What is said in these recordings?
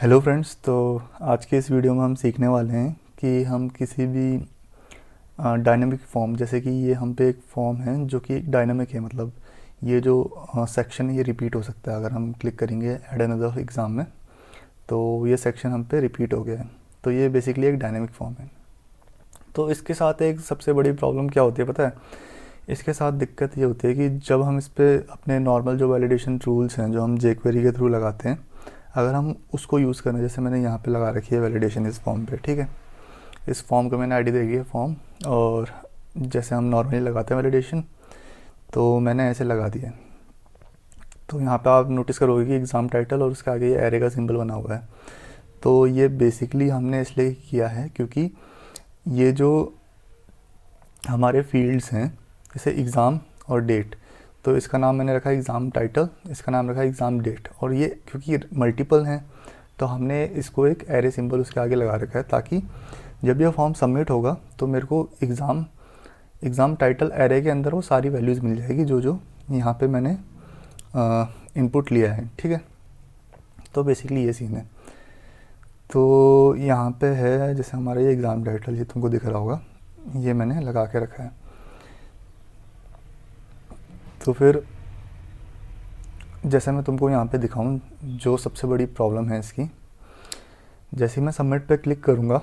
Hello friends. तो आज के इस वीडियो में हम सीखने वाले हैं कि हम किसी भी डायनामिक फॉर्म, जैसे कि ये हम पे एक फॉर्म है जो कि डायनामिक है, मतलब ये जो सेक्शन है ये रिपीट हो सकता है। अगर हम क्लिक करेंगे ऐड अनदर एग्ज़ाम में तो ये सेक्शन हम पे रिपीट हो गया है। तो ये बेसिकली एक डायनामिक फॉर्म है। तो इसके साथ एक सबसे बड़ी प्रॉब्लम क्या होती है पता है? इसके साथ दिक्कत ये होती है कि जब हम इस पर अपने नॉर्मल जो वैलिडेशन रूल्स हैं जो हम जेक्वेरी के थ्रू लगाते हैं, अगर हम उसको यूज़ करें, जैसे मैंने यहाँ पे लगा रखी है वैलिडेशन इस फॉर्म पे, ठीक है। इस फॉर्म को मैंने आईडी दे दी है फॉर्म, और जैसे हम नॉर्मली लगाते हैं वैलिडेशन, तो मैंने ऐसे लगा दिया है। तो यहाँ पे आप नोटिस करोगे कि एग्ज़ाम टाइटल और उसके आगे ये एरे का सिंबल बना हुआ है। तो ये बेसिकली हमने इसलिए किया है क्योंकि ये जो हमारे फील्ड्स हैं, जैसे एग्ज़ाम और डेट, तो इसका नाम मैंने रखा है एग्ज़ाम टाइटल, इसका नाम रखा है एग्ज़ाम डेट, और ये क्योंकि मल्टीपल हैं तो हमने इसको एक एरे सिंबल उसके आगे लगा रखा है, ताकि जब यह फॉर्म सबमिट होगा तो मेरे को एग्ज़ाम टाइटल एरे के अंदर वो सारी वैल्यूज़ मिल जाएगी जो जो यहाँ पे मैंने इनपुट लिया है, ठीक है। तो बेसिकली ये सीन है। तो यहाँ पे है जैसे हमारा ये एग्ज़ाम टाइटल, ये तुमको दिख रहा होगा, ये मैंने लगा के रखा है। तो फिर जैसे मैं तुमको यहाँ पे दिखाऊं, जो सबसे बड़ी प्रॉब्लम है इसकी, जैसे ही मैं सबमिट पे क्लिक करूँगा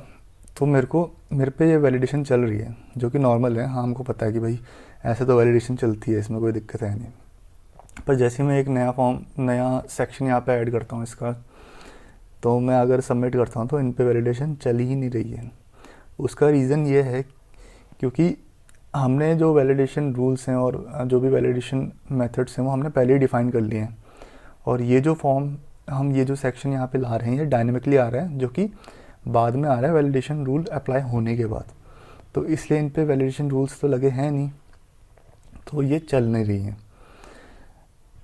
तो मेरे पे ये वैलिडेशन चल रही है, जो कि नॉर्मल है। हाँ, हमको पता है कि भाई ऐसे तो वैलिडेशन चलती है, इसमें कोई दिक्कत है नहीं। पर जैसे ही मैं एक नया सेक्शन यहाँ पे ऐड करता हूँ इसका, तो मैं अगर सबमिट करता हूँ तो इन पे वैलिडेशन चल ही नहीं रही है। उसका रीज़न ये है क्योंकि हमने जो वैलिडेशन रूल्स हैं और जो भी वैलिडेशन मेथड्स हैं वो हमने पहले ही डिफ़ाइन कर लिए हैं। और ये जो फॉर्म हम ये जो सेक्शन यहाँ पे ला रहे हैं ये डायनेमिकली आ रहा है, जो कि बाद में आ रहा है वैलिडेशन रूल अप्लाई होने के बाद। तो इसलिए इन पे वैलिडेशन रूल्स तो लगे हैं नहीं, तो ये चल नहीं रही हैं।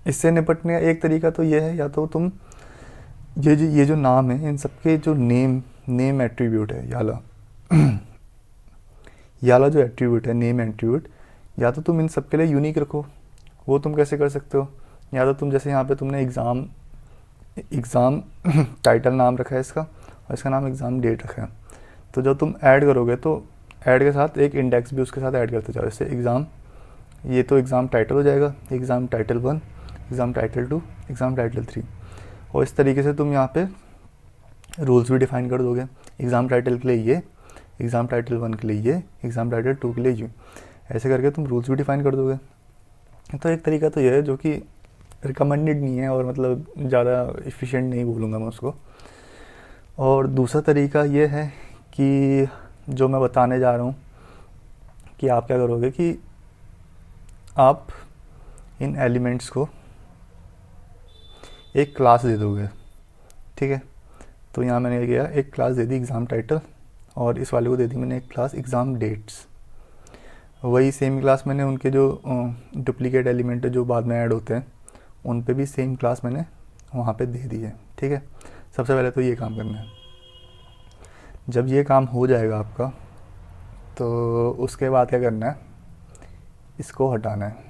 इससे निपटने का एक तरीका तो ये है, या तो तुम ये जो नाम है इन सबके जो नेम एट्रीब्यूट है, याला जो एट्रीब्यूट है नेम एट्रीब्यूट, या तो तुम इन सब के लिए यूनिक रखो। वो तुम कैसे कर सकते हो? या तो तुम जैसे यहाँ पे तुमने एग्ज़ाम टाइटल नाम रखा है इसका, और इसका नाम एग्ज़ाम डेट रखा है, तो जब तुम ऐड करोगे तो ऐड के साथ एक इंडेक्स भी उसके साथ ऐड करते जाओ। जैसे एग्ज़ाम, ये तो एग्ज़ाम टाइटल हो जाएगा, exam title 1, exam title 2, exam title 3, और इस तरीके से तुम यहाँ पे रूल्स भी डिफ़ाइन कर दोगे। एग्ज़ाम टाइटल के लिए ये, एग्ज़ाम टाइटल 1 के लिए ये, एग्ज़ाम टाइटल 2 के लिए ये, ऐसे करके तुम रूल्स भी डिफ़ाइन कर दोगे। तो एक तरीका तो ये है, जो कि रिकमेंडेड नहीं है और मतलब ज़्यादा एफिशिएंट नहीं बोलूँगा मैं उसको। और दूसरा तरीका ये है कि जो मैं बताने जा रहा हूँ, कि आप क्या करोगे कि आप इन एलिमेंट्स को एक क्लास दे दोगे, ठीक है। तो यहाँ मैंने क्या किया, एक class they the exam title, और इस वाले को दे दी मैंने एक क्लास एग्ज़ाम डेट्स। वही सेम क्लास मैंने उनके जो डुप्लीकेट एलिमेंट है जो बाद में ऐड होते हैं, उन पे भी सेम क्लास मैंने वहाँ पे दे दी है, ठीक है। सबसे पहले तो ये काम करना है। जब ये काम हो जाएगा आपका, तो उसके बाद क्या करना है, इसको हटाना है।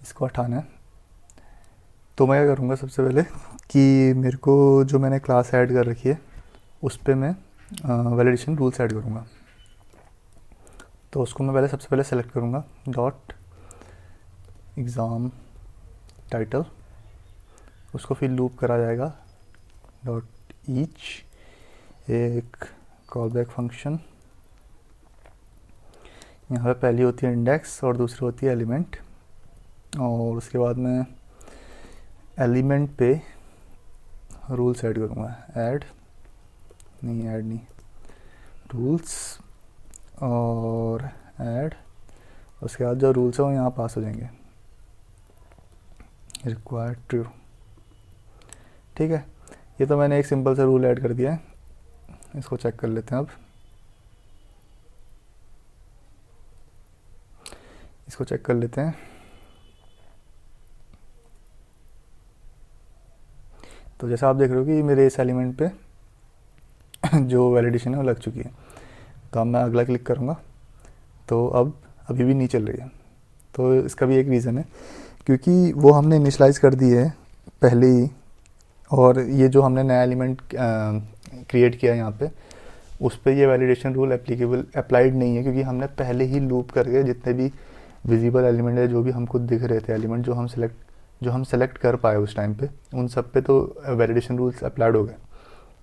इसको हटाना है। तो मैं क्या करूँगा सबसे पहले कि मेरे को जो मैंने क्लास ऐड कर रखी है उस पर मैं वैलिडेशन रूल्स ऐड करूँगा। तो उसको मैं सबसे पहले सेलेक्ट करूँगा, डॉट एग्ज़ाम टाइटल, उसको फिर लूप करा जाएगा, डॉट ईच, एक कॉल बैक फंक्शन, यहाँ पे पहली होती है इंडेक्स और दूसरी होती है एलिमेंट, और उसके बाद मैं एलिमेंट पे रूल्स ऐड करूँगा, ऐड नहीं रूल्स, और ऐड, उसके बाद जो रूल्स है वो यहाँ पास हो जाएंगे, रिक्वायर्ड ट्रू, ठीक है। ये तो मैंने एक सिंपल सा रूल ऐड कर दिया है। इसको चेक कर लेते हैं अब। इसको चेक कर लेते हैं। तो जैसा आप देख रहे हो कि मेरे इस एलिमेंट पे जो वैलिडेशन है वो लग चुकी है। तो अब मैं अगला क्लिक करूँगा, तो अब अभी भी नहीं चल रही है। तो इसका भी एक रीज़न है, क्योंकि वो हमने इनिशलाइज़ कर दी है पहले ही, और ये जो हमने नया एलिमेंट क्रिएट किया यहाँ पे, उस पर ये वैलिडेशन रूल अप्लाइड नहीं है, क्योंकि हमने पहले ही लूप करके जितने भी विजिबल एलिमेंट है, जो भी हमको दिख रहे थे एलिमेंट, जो हम सेलेक्ट कर पाए उस टाइम पे, उन सब पे तो वैलिडेशन रूल्स अप्लाइड हो गए।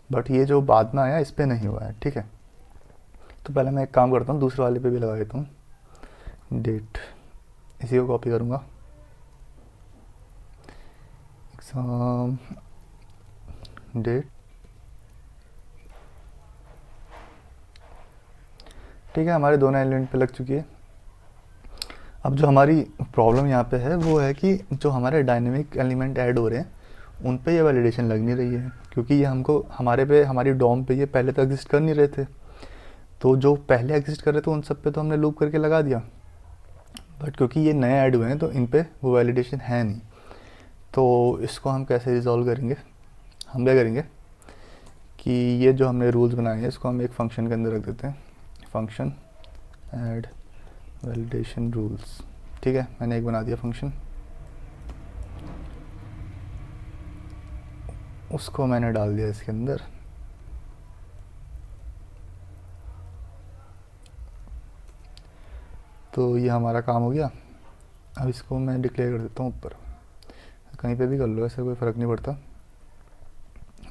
बट ये जो बाद में आया, इस पर नहीं हुआ है, ठीक है। तो पहले मैं एक काम करता हूँ, दूसरे वाले पे भी लगा देता हूँ डेट, इसी को कॉपी करूँगा, एग्ज़ाम डेट, ठीक है। हमारे दोनों एलिमेंट पे लग चुकी है। अब जो हमारी प्रॉब्लम यहाँ पे है वो है कि जो हमारे डायनेमिक एलिमेंट ऐड हो रहे हैं उन पे ये वैलिडेशन लग नहीं रही है, क्योंकि ये हमको हमारी डॉम पे ये पहले तो एग्जिस्ट कर नहीं रहे थे। तो जो पहले एग्जिस्ट कर रहे थे उन सब पे तो हमने लूप करके लगा दिया, बट क्योंकि ये नए ऐड हुए हैं तो इन पे वो वैलिडेशन है नहीं। तो इसको हम कैसे रिजॉल्व करेंगे? हम क्या करेंगे कि ये जो हमने रूल्स बनाए हैं इसको हम एक फंक्शन के अंदर रख देते हैं, फंक्शन ऐड वैलिडेशन रूल्स, ठीक है। मैंने एक बना दिया फंक्शन, उसको मैंने डाल दिया इसके अंदर। तो ये हमारा काम हो गया। अब इसको मैं डिक्लेयर कर देता हूँ ऊपर, कहीं पे भी कर लो, ऐसे कोई फ़र्क नहीं पड़ता,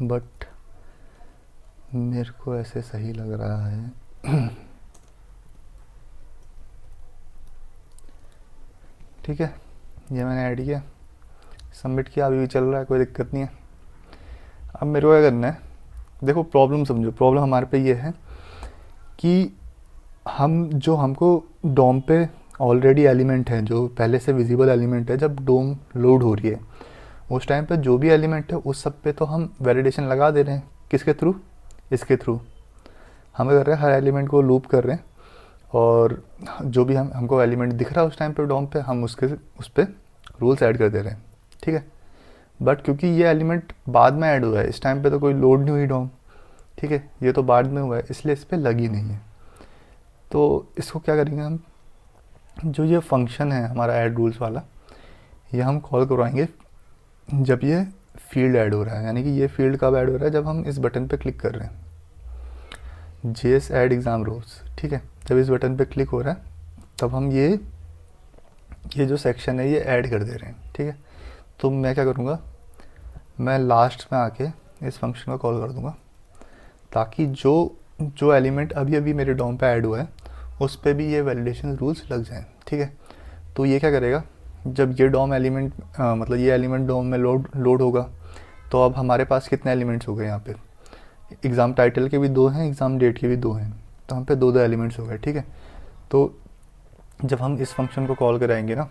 बट मेरे को ऐसे सही लग रहा है। ठीक है, ये मैंने ऐड किया, सबमिट किया, अभी भी चल रहा है, कोई दिक्कत नहीं है। अब मेरे को क्या करना है, देखो प्रॉब्लम समझो। प्रॉब्लम हमारे पे ये है कि हमको डोम पे ऑलरेडी एलिमेंट है, जो पहले से विजिबल एलिमेंट है, जब डोम लोड हो रही है उस टाइम पे जो भी एलिमेंट है उस सब पे तो हम वैलिडेशन लगा दे रहे हैं। किसके थ्रू? इसके थ्रू हम कर रहे हैं, हर एलिमेंट को लूप कर रहे हैं, और जो भी हमको एलिमेंट दिख रहा है उस टाइम पे डोम पे, हम उस पर रूल्स ऐड कर दे रहे हैं, ठीक है। बट क्योंकि ये एलिमेंट बाद में ऐड हुआ है, इस टाइम पे तो कोई लोड नहीं हुई डोम, ठीक है, ये तो बाद में हुआ है, इसलिए इस पर लगी नहीं है। तो इसको क्या करेंगे हम, जो ये फंक्शन है हमारा ऐड रूल्स वाला, ये हम कॉल करवाएंगे जब ये फील्ड ऐड हो रहा है। यानी कि ये फील्ड कब ऐड हो रहा है? जब हम इस बटन पे क्लिक कर रहे हैं, JS ऐड एग्ज़ाम रोज, ठीक है। जब इस बटन पे क्लिक हो रहा है तब हम ये जो सेक्शन है ये ऐड कर दे रहे हैं, ठीक है। तो मैं क्या करूँगा, मैं लास्ट में आके इस फंक्शन को कॉल कर दूँगा, ताकि जो एलिमेंट अभी अभी मेरे डॉम पे ऐड हुआ है उस पे भी ये वैलिडेशन रूल्स लग जाएं, ठीक है। तो ये क्या करेगा, जब ये डॉम एलिमेंट मतलब ये एलिमेंट डॉम में लोड होगा, तो अब हमारे पास कितने एलिमेंट्स हो गए यहाँ पे? एग्ज़ाम टाइटल के भी 2 हैं, एग्ज़ाम डेट के भी 2 हैं, तो हम पे 2 एलिमेंट्स हो गए, ठीक है। तो जब हम इस फंक्शन को कॉल कराएंगे ना,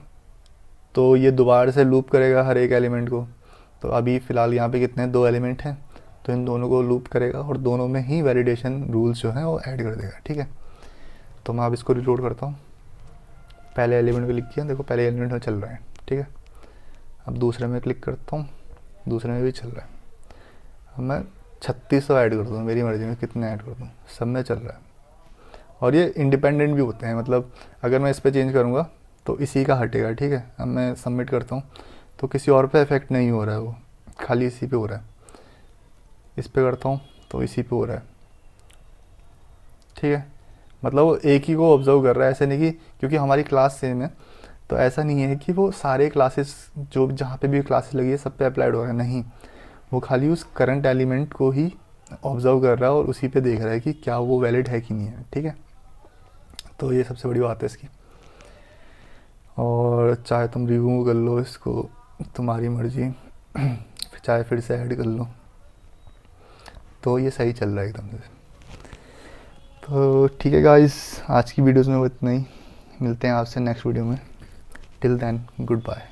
तो ये दोबारा से लूप करेगा हर एक एलिमेंट को। तो अभी फ़िलहाल यहाँ पे कितने 2 एलिमेंट हैं, तो इन दोनों को लूप करेगा और दोनों में ही वैलिडेशन रूल्स जो हैं वो ऐड कर देगा, ठीक है। तो मैं अब इसको रिलोड करता हूँ, पहले एलिमेंट पे क्लिक किया, देखो पहले एलिमेंट में चल रहा है, ठीक है। अब दूसरे में क्लिक करता हूँ, दूसरे में भी चल रहा है। अब मैं 3600 ऐड कर दूँ, मेरी मर्ज़ी में कितने ऐड कर दूँ, सब में चल रहा है। और ये इंडिपेंडेंट भी होते हैं, मतलब अगर मैं इस पर चेंज करूँगा तो इसी का हटेगा, ठीक है। अब मैं सबमिट करता हूँ तो किसी और पे इफेक्ट नहीं हो रहा है, वो खाली इसी पे हो रहा है। इस पे करता हूँ तो इसी पे हो रहा है, ठीक है। मतलब वो एक ही को ऑब्जर्व कर रहा है, ऐसे नहीं कि क्योंकि हमारी क्लास सेम है तो ऐसा नहीं है कि वो सारे क्लासेस जो जहाँ पे भी क्लासेस लगी है सब पे अप्लाइड हो रहा है, नहीं। वो खाली उस करंट एलिमेंट को ही ऑब्जर्व कर रहा है और उसी पे देख रहा है कि क्या वो वैलिड है कि नहीं है, ठीक है। तो ये सबसे बड़ी बात है इसकी। और चाहे तुम रिमूव कर लो इसको, तुम्हारी मर्जी, चाहे फिर से ऐड कर लो, तो ये सही चल रहा है एकदम से। तो ठीक है गाइस, आज की वीडियोस में इतना ही, मिलते हैं आपसे नेक्स्ट वीडियो में। Till then good bye.